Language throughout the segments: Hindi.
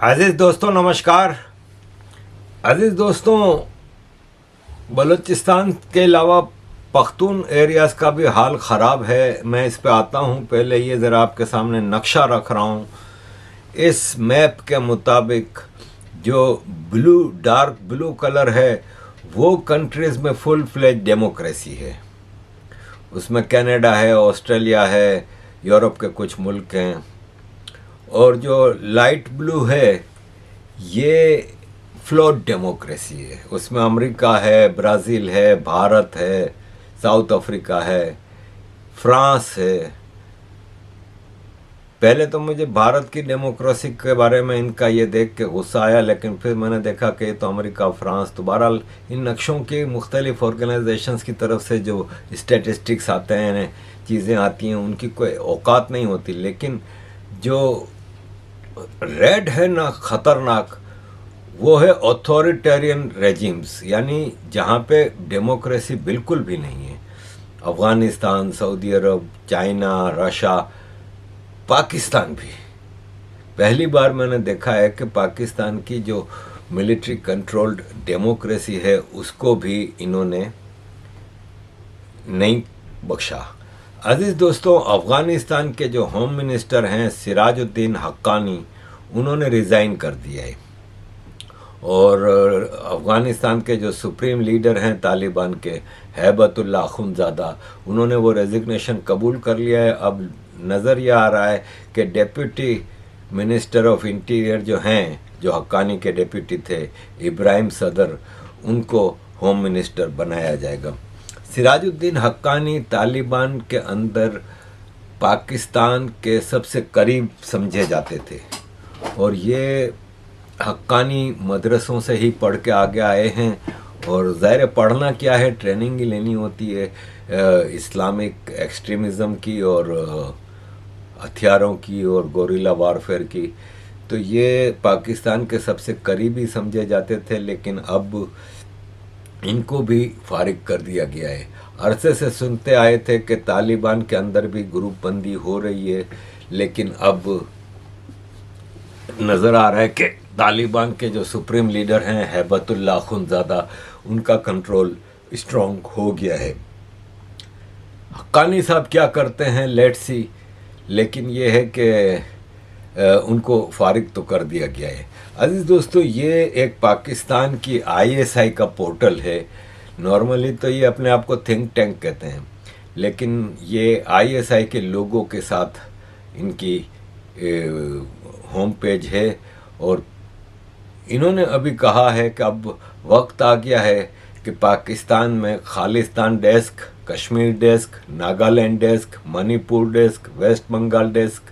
अजीज़ दोस्तों नमस्कार। अजीज़ दोस्तों, बलूचिस्तान के अलावा पख्तून एरियाज़ का भी हाल ख़राब है। मैं इस पे आता हूँ। पहले ये ज़रा आपके सामने नक्शा रख रहा हूँ। इस मैप के मुताबिक जो डार्क ब्लू कलर है वो कंट्रीज़ में फुल फ्लेज डेमोक्रेसी है। उसमें कनाडा है, ऑस्ट्रेलिया है, यूरोप के कुछ मुल्क हैं। और जो लाइट ब्लू है ये फ्लोट डेमोक्रेसी है। उसमें अमेरिका है, ब्राज़ील है, भारत है, साउथ अफ्रीका है, फ्रांस है। पहले तो मुझे भारत की डेमोक्रेसी के बारे में इनका ये देख के गुस्सा आया, लेकिन फिर मैंने देखा कि तो अमेरिका, फ्रांस, तो बहरहाल इन नक्शों के मुख्तलिफ ऑर्गेनाइजेशंस की तरफ से जो स्टैटिस्टिक्स आते हैं, चीज़ें आती हैं, उनकी कोई औकात नहीं होती। लेकिन जो रेड है ना ख़तरनाक, वो है ऑथोरिटेरियन रेजिम्स, यानी जहाँ पे डेमोक्रेसी बिल्कुल भी नहीं है। अफ़गानिस्तान, सऊदी अरब, चाइना, रशिया, पाकिस्तान भी। पहली बार मैंने देखा है कि पाकिस्तान की जो मिलिट्री कंट्रोल्ड डेमोक्रेसी है उसको भी इन्होंने नहीं बख्शा। अजीज़ दोस्तों, अफ़गानिस्तान के जो होम मिनिस्टर हैं सिराजुद्दीन हक्कानी, उन्होंने रिज़ाइन कर दिया है। और अफ़गानिस्तान के जो सुप्रीम लीडर हैं तालिबान के, हैबतुल्लाह अखुंज़ादा, उन्होंने वो रेजिग्नेशन कबूल कर लिया है। अब नज़र यह आ रहा है कि डेप्यूटी मिनिस्टर ऑफ इंटीरियर जो हैं, जो हक्कानी के डेप्यूटी थे, इब्राहिम सदर, उनको होम मिनिस्टर बनाया जाएगा। सिराजुद्दीन हक्कानी तालिबान के अंदर पाकिस्तान के सबसे करीब समझे जाते थे, और ये हक्कानी मदरसों से ही पढ़ के आगे आए हैं। और ज़ाहिर पढ़ना क्या है, ट्रेनिंग ही लेनी होती है इस्लामिक एक्सट्रीमिज़म की और हथियारों की और गोरिल्ला वारफेयर की। तो ये पाकिस्तान के सबसे करीबी समझे जाते थे, लेकिन अब इनको भी फारिग कर दिया गया है। अरसे से सुनते आए थे कि तालिबान के अंदर भी ग्रुप बंदी हो रही है, लेकिन अब नज़र आ रहा है कि तालिबान के जो सुप्रीम लीडर हैं हैबतुल्लाह अखुंज़ादा, उनका कंट्रोल स्ट्रॉन्ग हो गया है। हक्कानी साहब क्या करते हैं, लेट्स सी। लेकिन ये है कि उनको फारिग तो कर दिया गया है। अजीज़ दोस्तों, ये एक पाकिस्तान की ISI का पोर्टल है। नॉर्मली तो ये अपने आप को थिंक टैंक कहते हैं, लेकिन ये ISI के लोगों के साथ इनकी होम पेज है। और इन्होंने अभी कहा है कि अब वक्त आ गया है कि पाकिस्तान में Khalistan desk, Kashmir desk, Nagaland desk, Manipur desk, west Bengal desk,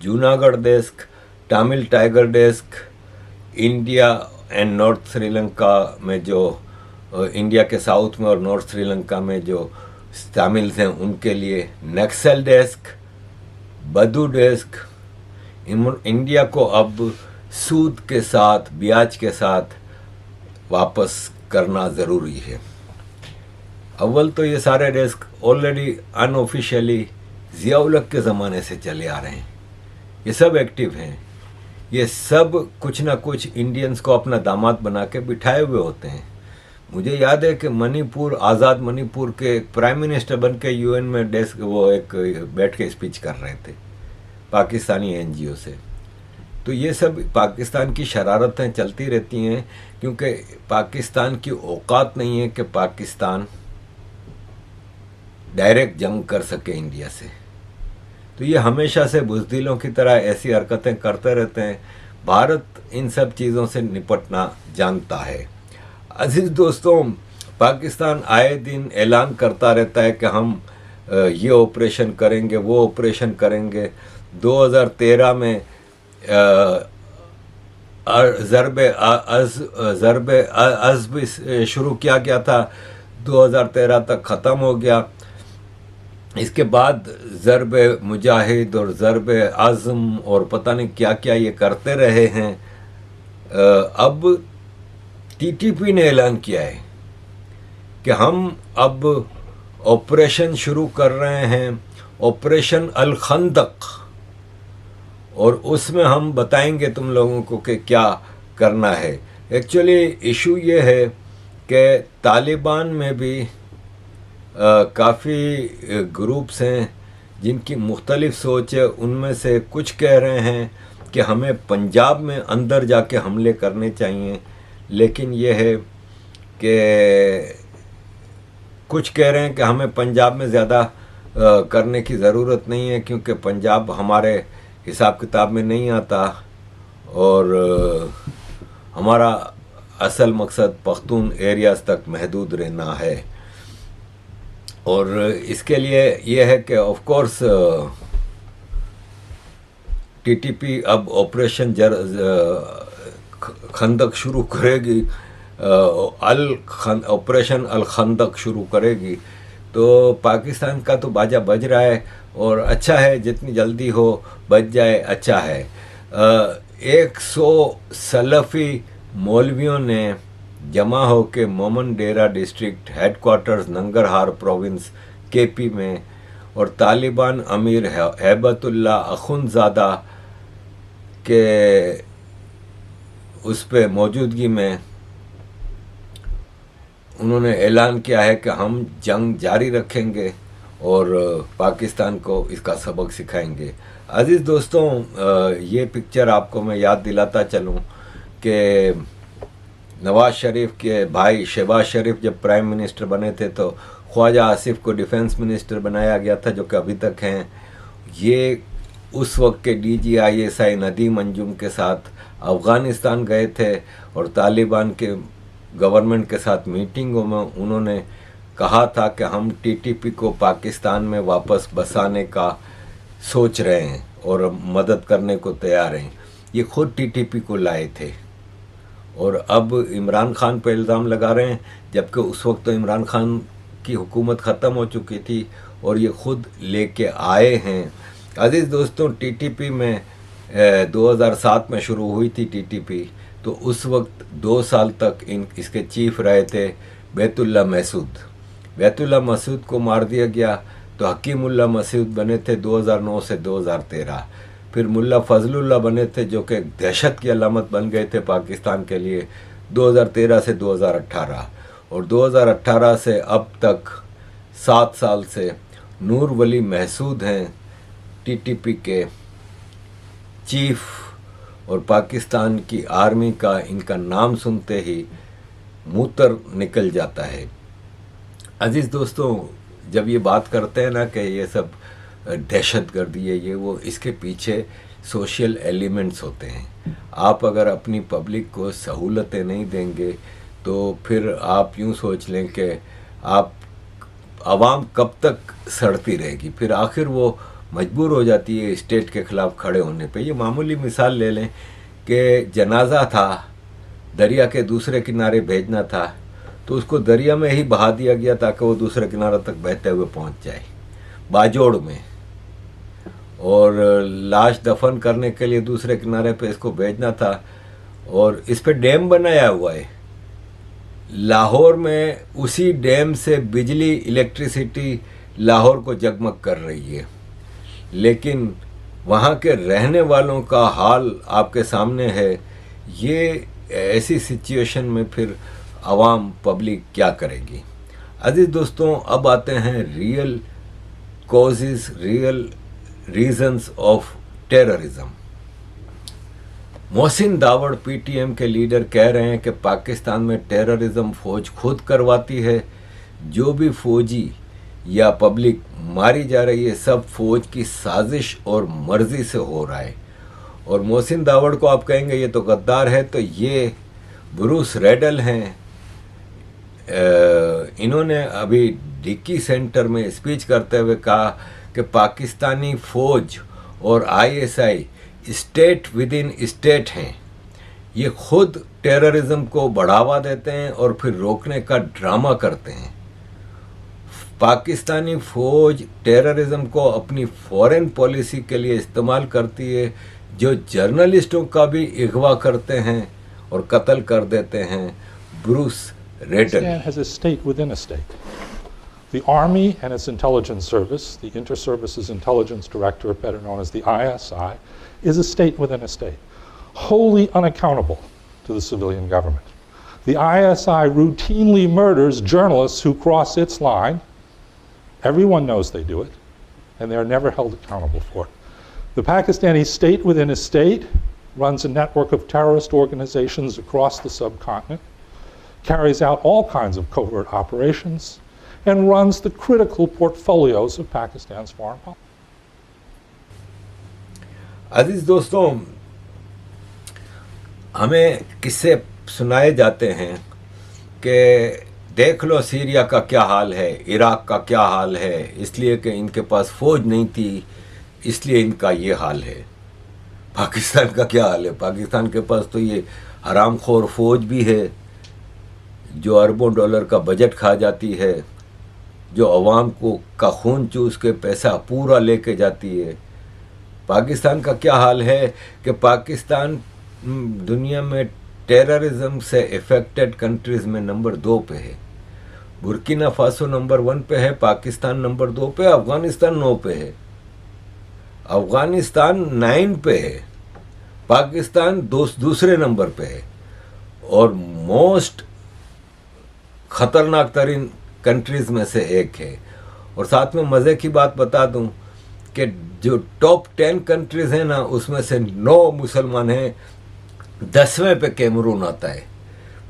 Junagadh desk, Tamil tiger desk, India and north Sri Lanka में जो इंडिया के साउथ में और नॉर्थ श्रीलंका में जो तमिल्स हैं उनके लिए नक्सल डेस्क, बदू डेस्क। इंडिया को अब सूद के साथ, ब्याज के साथ वापस करना ज़रूरी है। अव्वल तो ये सारे डेस्क ऑलरेडी अनऑफिशियली ज़िया-उल-हक के ज़माने से चले आ रहे हैं। ये सब एक्टिव हैं। ये सब कुछ ना कुछ इंडियंस को अपना दामाद बना के बिठाए हुए होते हैं। मुझे याद है कि मणिपुर, आज़ाद मणिपुर के प्राइम मिनिस्टर बन के UN में डेस्क वो एक बैठ के स्पीच कर रहे थे पाकिस्तानी NGO से। तो ये सब पाकिस्तान की शरारतें चलती रहती हैं, क्योंकि पाकिस्तान की औकात नहीं है कि पाकिस्तान डायरेक्ट जंग कर सके इंडिया से। तो ये हमेशा से बुज़दिलों की तरह ऐसी हरकतें करते रहते हैं। भारत इन सब चीज़ों से निपटना जानता है। अजीज़ दोस्तों, पाकिस्तान आए दिन ऐलान करता रहता है कि हम ये ऑपरेशन करेंगे, वो ऑपरेशन करेंगे। 2013 में ज़रब अज़ब शुरू किया गया था, 2013 तक ख़त्म हो गया। इसके बाद ज़रब मुजाहिद और ज़रब आज़म और पता नहीं क्या क्या ये करते रहे हैं। अब TTP ने ऐलान किया है कि हम अब ऑपरेशन शुरू कर रहे हैं, ऑपरेशन अल खंदक। और उसमें हम बताएंगे तुम लोगों को कि क्या करना है। एक्चुअली इशू ये है कि तालिबान में भी काफ़ी ग्रुप्स हैं जिनकी मुख्तलिफ सोच है। उनमें से कुछ कह रहे हैं कि हमें पंजाब में अंदर जाके हमले करने चाहिए, लेकिन यह है कि कुछ कह रहे हैं कि हमें पंजाब में ज़्यादा करने की ज़रूरत नहीं है, क्योंकि पंजाब हमारे हिसाब किताब में नहीं आता और हमारा असल मकसद पख्तून एरियाज़ तक महदूद रहना है। और इसके लिए यह है कि ऑफ कोर्स टीटीपी अब ऑपरेशन खंदक शुरू करेगी, ऑपरेशन अल खंदक शुरू करेगी। तो पाकिस्तान का तो बाजा बज रहा है और अच्छा है, जितनी जल्दी हो बच जाए अच्छा है। 100 सलफ़ी मौलवियों ने जमा हो के Mohmand Dara district headquarters Nangarhar province KP में और तालिबान अमीर हैबतुल्ला अखुंज़ादा के उस पे मौजूदगी में उन्होंने ऐलान किया है कि हम जंग जारी रखेंगे और पाकिस्तान को इसका सबक सिखाएंगे। अज़ीज़ दोस्तों, ये पिक्चर आपको मैं याद दिलाता चलूँ कि नवाज़ शरीफ के भाई शहबाज शरीफ जब प्राइम मिनिस्टर बने थे तो ख्वाजा आसिफ को डिफेंस मिनिस्टर बनाया गया था, जो कि अभी तक हैं। ये उस वक्त के DGISI नदीम अंजुम के साथ अफ़गानिस्तान गए थे और तालिबान के गवर्नमेंट के साथ मीटिंगों में उन्होंने कहा था कि हम TTP को पाकिस्तान में वापस बसाने का सोच रहे हैं और मदद करने को तैयार हैं। ये खुद TTP को लाए थे और अब इमरान खान पर इल्ज़ाम लगा रहे हैं, जबकि उस वक्त तो इमरान खान की हुकूमत ख़त्म हो चुकी थी और ये खुद लेके आए हैं। अज़ीज़ दोस्तों, TTP में 2007 में शुरू हुई थी TTP, तो उस वक्त 2 साल तक इसके चीफ रहे थे बैतुल्ला मसूद। बैतुल्ला मसूद को मार दिया गया तो हकीमुल्ला मसूद बने थे 2009 से 2013। फिर मुल्ला फजलुल्लाह बने थे, जो कि दहशत की अलामत बन गए थे पाकिस्तान के लिए, 2013 से 2018। और 2018 से अब तक 7 साल से नूर वली महसूद हैं TTP के चीफ, और पाकिस्तान की आर्मी का इनका नाम सुनते ही मूतर निकल जाता है। अज़ीज़ दोस्तों, जब ये बात करते हैं ना कि ये सब दहशतगर्दी है ये वो, इसके पीछे सोशल एलिमेंट्स होते हैं। आप अगर अपनी पब्लिक को सहूलतें नहीं देंगे तो फिर आप यूँ सोच लें कि आप आवाम कब तक सड़ती रहेगी, फिर आखिर वो मजबूर हो जाती है स्टेट के ख़िलाफ़ खड़े होने पे। ये मामूली मिसाल ले लें कि जनाजा था, दरिया के दूसरे किनारे भेजना था तो उसको दरिया में ही बहा दिया गया ताकि वो दूसरे किनारे तक बहते हुए पहुंच जाए बाजोड़ में, और लाश दफन करने के लिए दूसरे किनारे पे इसको भेजना था और इस पे डैम बनाया हुआ है। लाहौर में उसी डैम से बिजली इलेक्ट्रिसिटी लाहौर को जगमग कर रही है, लेकिन वहाँ के रहने वालों का हाल आपके सामने है। ये ऐसी सिचुएशन में फिर आवाम पब्लिक क्या करेगी। अजीज़ दोस्तों, अब आते हैं real causes, real reasons of terrorism. Mohsin Dawar PTM के लीडर कह रहे हैं कि पाकिस्तान में टेररिज्म फौज खुद करवाती है। जो भी फौजी या पब्लिक मारी जा रही है सब फौज की साजिश और मर्जी से हो रहा है। और मोहसिन दावड़ को आप कहेंगे ये तो गद्दार है, तो ये ब्रूस रेडल हैं। इन्होंने अभी डिक्की सेंटर में स्पीच करते हुए कहा कि पाकिस्तानी फ़ौज और ISI state with in state हैं, ये खुद टेररिज्म को बढ़ावा देते हैं और फिर रोकने का ड्रामा करते हैं। पाकिस्तानी फ़ौज टेररिज्म को अपनी फॉरेन पॉलिसी के लिए इस्तेमाल करती है, जो जर्नलिस्टों का भी अगवा करते हैं और कत्ल कर देते हैं। Bruce ridley. Pakistan has a state within a state. The Army and its intelligence service, the Inter-Services Intelligence Directorate, better known as the ISI, is a state within a state, wholly unaccountable to the civilian government. The ISI routinely murders journalists who cross its line. Everyone knows they do it, and they're never held accountable for it. The Pakistani state within a state runs a network of terrorist organizations across the subcontinent, carries out all kinds of covert operations, and runs the critical portfolios of Pakistan's foreign policy. अजीज दोस्तों, हमें किस्से सुनाए जाते हैं कि देख लो सीरिया का क्या हाल है, इराक का क्या हाल है, इसलिए कि इनके पास फ़ौज नहीं थी इसलिए इनका ये हाल है। पाकिस्तान का क्या हाल है? पाकिस्तान के पास तो ये हरामखोर फ़ौज भी है जो अरबों डॉलर का बजट खा जाती है, जो अवाम को का खून चूस के पैसा पूरा लेके जाती है। पाकिस्तान का क्या हाल है कि पाकिस्तान दुनिया में टेररिज्म से इफ़ेक्टेड कंट्रीज़ में नंबर 2 पे है। बुर्किना फासो नंबर 1 पे है, पाकिस्तान नंबर 2 पे, अफ़गानिस्तान 9 पे है, अफ़गानिस्तान 9 पे है, पाकिस्तान दूसरे नंबर पे है और मोस्ट ख़तरनाक तरीन कंट्रीज़ में से एक है। और साथ में मज़े की बात बता दूं कि जो टॉप 10 कंट्रीज़ हैं ना, उसमें से 9 मुसलमान हैं, 10वें पे कैमरून आता है।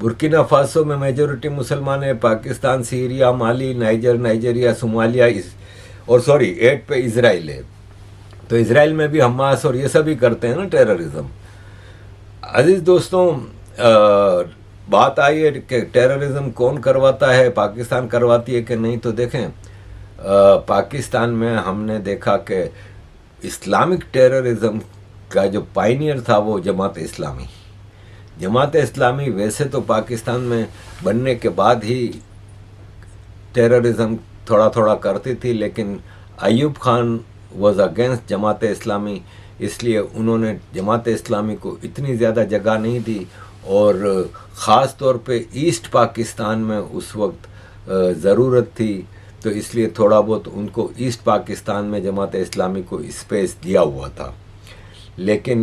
बुर्किना फासो में मेजॉरिटी मुसलमान है, पाकिस्तान, सीरिया, माली, नाइजीरिया, सोमालिया और 8 पे इज़राइल है। तो इज़राइल में भी हमास और ये सभी करते हैं ना टेररिज्म। अजीज़ दोस्तों, बात आई है कि टेररिज्म कौन करवाता है, पाकिस्तान करवाती है कि नहीं। तो देखें, पाकिस्तान में हमने देखा कि इस्लामिक टेररिज्म का जो पायनियर था वो जमात इस्लामी। जमात इस्लामी वैसे तो पाकिस्तान में बनने के बाद ही टेररिज्म थोड़ा थोड़ा करती थी, लेकिन अयूब खान वॉज अगेंस्ट जमात इस्लामी, इसलिए उन्होंने जमात इस्लामी को इतनी ज़्यादा जगह नहीं दी और ख़ास तौर पे ईस्ट पाकिस्तान में उस वक्त ज़रूरत थी, तो इसलिए थोड़ा बहुत उनको ईस्ट पाकिस्तान में जमात इस्लामी को स्पेस दिया हुआ था। लेकिन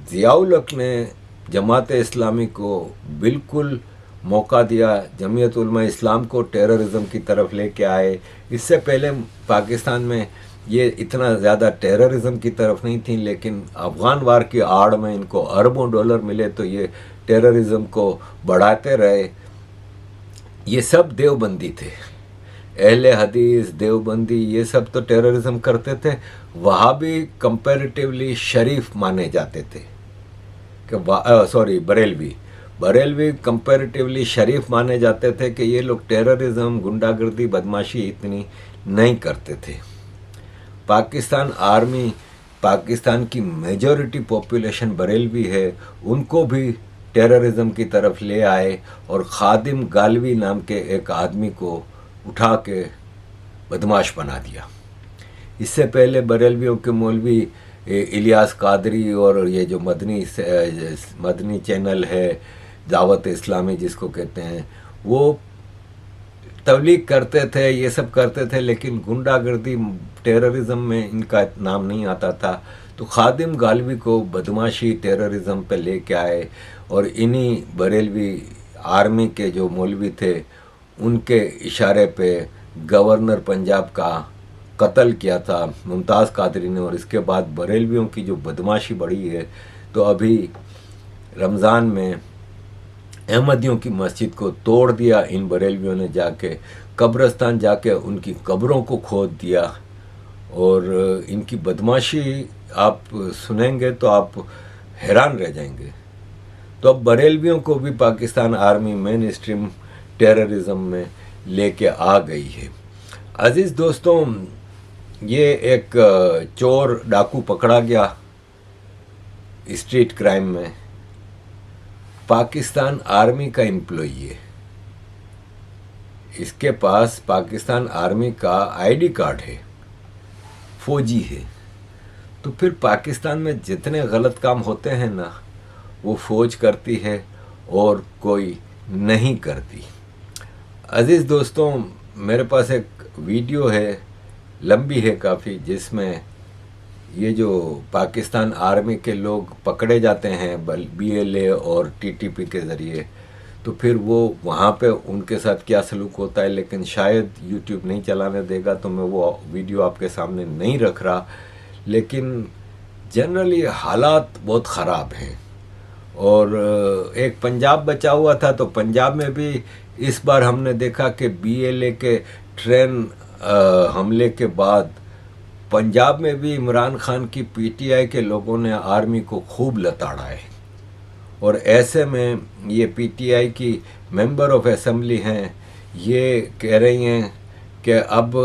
ज़ियाउल हक ने जमात इस्लामी को बिल्कुल मौका दिया, जमीयत उलमा इस्लाम को टेररिज्म की तरफ लेके आए। इससे पहले पाकिस्तान में ये इतना ज़्यादा टेररिज्म की तरफ नहीं थी, लेकिन अफ़गान वार की आड़ में इनको अरबों डॉलर मिले तो ये टेररिज्म को बढ़ाते रहे। ये सब देवबंदी थे, अहले हदीस, देवबंदी, ये सब तो टेररिज्म करते थे। वहाँ भी कंपैरेटिवली शरीफ माने जाते थे कि बरेलवी कंपैरेटिवली शरीफ माने जाते थे कि ये लोग टेररिज्म, गुंडागर्दी, बदमाशी इतनी नहीं करते थे। पाकिस्तान आर्मी, पाकिस्तान की मेजॉरिटी पॉपुलेशन बरेलवी है, उनको भी टेररिज्म की तरफ ले आए और खादिम गालवी नाम के एक आदमी को उठा के बदमाश बना दिया। इससे पहले बरेलवियों के मौलवी इलियास कादरी और ये जो मदनी चैनल है दावत इस्लामी जिसको कहते हैं, वो तबलीग करते थे, ये सब करते थे, लेकिन गुंडागर्दी, टेररिज्म में इनका नाम नहीं आता था। तो खादिम गालवी को बदमाशी, टेररिज्म पे लेके आए और इन्हीं बरेलवी आर्मी के जो मौलवी थे उनके इशारे पे गवर्नर पंजाब का कत्ल किया था मुमताज़ कादरी ने। और इसके बाद बरेलवियों की जो बदमाशी बढ़ी है, तो अभी रमज़ान में अहमदियों की मस्जिद को तोड़ दिया इन बरेलवियों ने, जाके कब्रस्तान जाके उनकी कब्रों को खोद दिया। और इनकी बदमाशी आप सुनेंगे तो आप हैरान रह जाएंगे। तो अब बरेलवियों को भी Pakistan army main stream terrorism में लेके आ गई है। अजीज़ दोस्तों, ये एक चोर डाकू पकड़ा गया स्ट्रीट क्राइम में, पाकिस्तान आर्मी का एम्प्लॉई है। इसके पास पाकिस्तान आर्मी का आईडी कार्ड है, फौजी है। तो फिर पाकिस्तान में जितने गलत काम होते हैं ना, वो फौज करती है और कोई नहीं करती। अजीज़ दोस्तों, मेरे पास एक वीडियो है, लंबी है काफ़ी, जिसमें ये जो पाकिस्तान आर्मी के लोग पकड़े जाते हैं BLA और TTP के ज़रिए, तो फिर वो वहाँ पे उनके साथ क्या सलूक होता है, लेकिन शायद YouTube नहीं चलाने देगा तो मैं वो वीडियो आपके सामने नहीं रख रहा। लेकिन जनरली हालात बहुत ख़राब हैं। और एक पंजाब बचा हुआ था, तो पंजाब में भी इस बार हमने देखा कि BLA के ट्रेन हमले के बाद पंजाब में भी इमरान खान की PTI के लोगों ने आर्मी को खूब लताड़ा है। और ऐसे में ये PTI की मेंबर ऑफ असेंबली हैं, ये कह रही हैं कि अब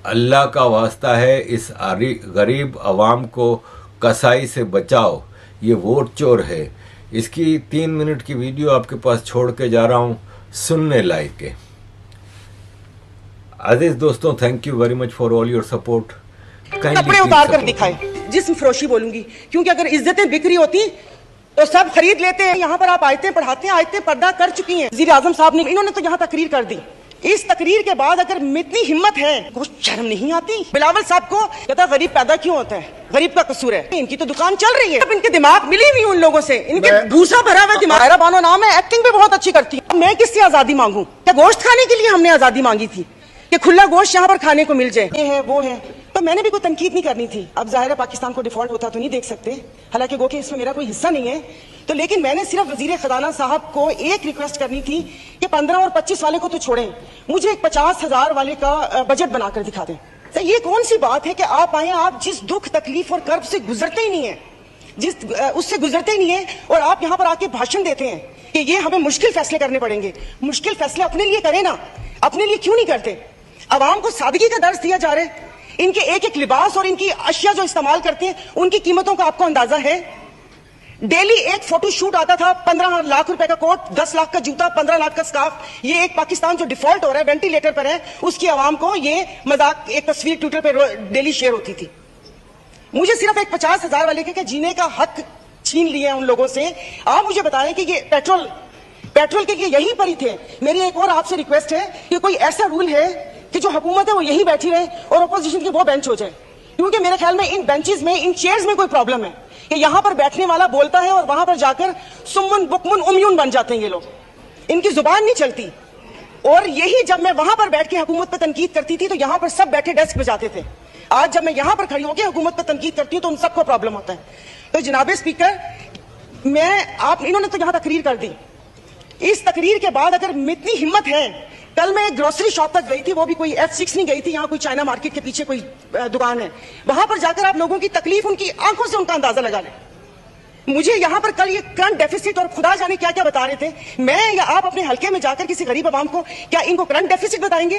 अल्लाह का वास्ता है इस गरीब आवाम को कसाई से बचाओ, ये वोट चोर है। इसकी 3 मिनट की वीडियो आपके पास छोड़ के जा रहा हूँ, सुनने लायक है। अजीज दोस्तों, thank you very much for all your support. कपड़े उतार कर दिखाए, जिस्म फरोशी बोलूंगी, क्योंकि अगर इज्जतें बिक्री होती तो सब खरीद लेते हैं। यहाँ पर आप आयतें पढ़ाते हैं, आयतें पर्दा कर चुकी हैं। वज़ीर आज़म साहब ने, इन्होंने तो यहाँ तकरीर कर दी। इस तकरीर के बाद अगर इतनी हिम्मत है, कुछ शर्म नहीं आती? बिलावल साहब को कहता गरीब पैदा क्यों होता है, गरीब का कसूर है। इनकी तो दुकान चल रही है, अब इनके दिमाग मिली हुई उन लोगों से, इनके भूसा भरा हुआ दिमाग। मेरा बानो नाम है, एक्टिंग भी बहुत अच्छी करती है। मैं किससे आजादी मांगू? क्या गोश्त खाने के लिए हमने आजादी मांगी थी कि खुला गोश्त यहाँ पर खाने को मिल जाए? ये है वो है, तो मैंने भी कोई तनकीद नहीं करनी थी। अब जाहिर है पाकिस्तान को डिफॉल्ट होता तो नहीं देख सकते, हालांकि गो कि इसमें मेरा कोई हिस्सा नहीं है। तो लेकिन मैंने सिर्फ वजीर खजाना साहब को एक रिक्वेस्ट करनी थी कि 15 और 25 वाले को तो छोड़ें, मुझे एक 50,000 वाले का बजट बनाकर दिखा दें। तो ये कौन सी बात है कि आप आए, आप जिस दुख तकलीफ और कर्ब से गुजरते ही नहीं है, उससे गुजरते ही नहीं है, और आप यहाँ पर आके भाषण देते हैं कि ये हमें मुश्किल फैसले करने पड़ेंगे। मुश्किल फैसले अपने लिए करें ना, अपने लिए क्यों नहीं करते? अवाम को सादगी का दर्ज दिया जा रहा है। इनके एक एक लिबास और इनकी अशिया जो इस्तेमाल करते हैं, उनकी कीमतों का आपको अंदाजा है? डेली एक फोटो शूट आता था, 15 लाख रुपए का कोट, 10 लाख का जूता, 15 लाख का स्कार्फ। ये एक पाकिस्तान जो डिफॉल्ट हो रहा है, वेंटिलेटर पर है, उसकी आवाम को ये मजाक, एक तस्वीर ट्विटर पर डेली शेयर होती थी। मुझे सिर्फ एक 50,000 वाले के जीने का हक छीन लिया उन लोगों से। आप मुझे बताएं कि ये पेट्रोल के लिए यहीं पर ही थे। मेरी एक और आपसे रिक्वेस्ट है कि कोई ऐसा रूल है कि जो हुकूमत है वो यहीं बैठी रहे और अपोजिशन की वो बेंच हो जाए, क्योंकि मेरे ख्याल में इन बेंचेस में, इन चेयर्स में कोई प्रॉब्लम है कि यहां पर बैठने वाला बोलता है और वहां पर जाकर सुम्मुन बुकमुन उम्यून बन जाते हैं ये लोग, इनकी जुबान नहीं चलती। और यही जब मैं वहां पर बैठ के हुकूमत पर तनकीद करती थी तो यहां पर सब बैठे डेस्क बजाते थे। आज जब मैं यहां पर खड़ी होकर हुकूमत पर तनकीद करती हूं तो उन सबको प्रॉब्लम होता है। तो जनाबे स्पीकर, इन्होंने तो यहां तकरीर कर दी। इस तकरीर के बाद अगर इतनी हिम्मत है, कल मैं एक ग्रोसरी शॉप तक गई थी, वो भी कोई F6 नहीं गई थी, यहाँ कोई चाइना मार्केट के पीछे कोई दुकान है, वहां पर जाकर आप लोगों की तकलीफ, उनकी आंखों से उनका अंदाजा लगा लें। मुझे यहाँ पर कल ये करंट डेफिसिट और खुदा जाने क्या क्या बता रहे थे। मैं या आप अपने हल्के में जाकर किसी गरीब आवाम को क्या इनको करंट डेफिसिट बताएंगे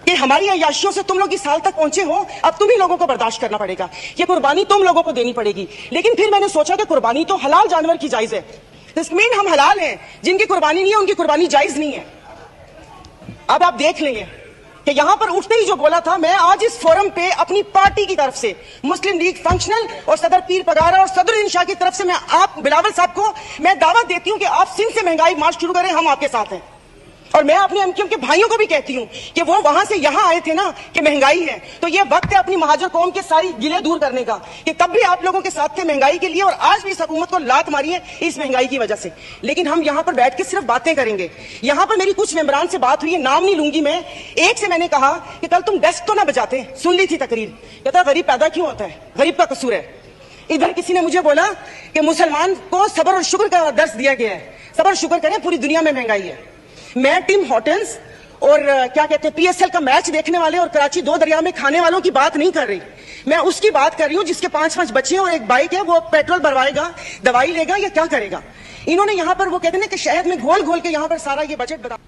कि हमारी अय्याशियों से तुम लोग इस साल तक पहुंचे हो, अब तुम ही लोगों को बर्दाश्त करना पड़ेगा, ये कुर्बानी तुम लोगों को देनी पड़ेगी। लेकिन फिर मैंने सोचा कि कुर्बानी तो हलाल जानवर की जायज है, मीन हम हलाल हैं, जिनकी कुर्बानी नहीं है उनकी कुर्बानी जायज नहीं है। अब आप देख लेंगे कि यहां पर उठते ही जो बोला था, मैं आज इस फोरम पे अपनी पार्टी की तरफ से, मुस्लिम लीग फंक्शनल और सदर पीर पगारा और सदरुद्दीन शाह की तरफ से, मैं आप बिलावल साहब को मैं दावा देती हूं कि आप सिंध से महंगाई मार्च शुरू करें, हम आपके साथ हैं। और मैं अपने एमक्यूएम के भाइयों को भी कहती हूं कि वो वहां से यहां आए थे ना कि महंगाई है, तो ये वक्त है अपनी महाजर कौम के सारी गिले दूर करने का कि तब भी आप लोगों के साथ थे महंगाई के लिए, और आज भी इस हुकूमत को लात मारी है इस महंगाई की वजह से। लेकिन हम यहां पर बैठ के सिर्फ बातें करेंगे। यहां पर मेरी कुछ मेंबरान से बात हुई है, नाम नहीं लूंगी मैं। एक से मैंने कहा कि कल तुम डेस्क तो ना बजाते, सुन ली थी तकरीर, कहता गरीब पैदा क्यों होता है, गरीब का कसूर है। इधर किसी ने मुझे बोला कि मुसलमान को सब्र और शुक्र का दर्स दिया गया है, सब्र शुक्र करें, पूरी दुनिया में महंगाई है। मैं टिम हॉर्टन्स और क्या कहते हैं PSL का मैच देखने वाले और कराची 2 दरिया में खाने वालों की बात नहीं कर रही, मैं उसकी बात कर रही हूं जिसके 5-5 बच्चे और एक बाइक है, वो पेट्रोल भरवाएगा, दवाई लेगा या क्या करेगा। इन्होंने यहां पर वो कहते हैं कि शहद में घोल घोल के यहां पर सारा ये बजट बता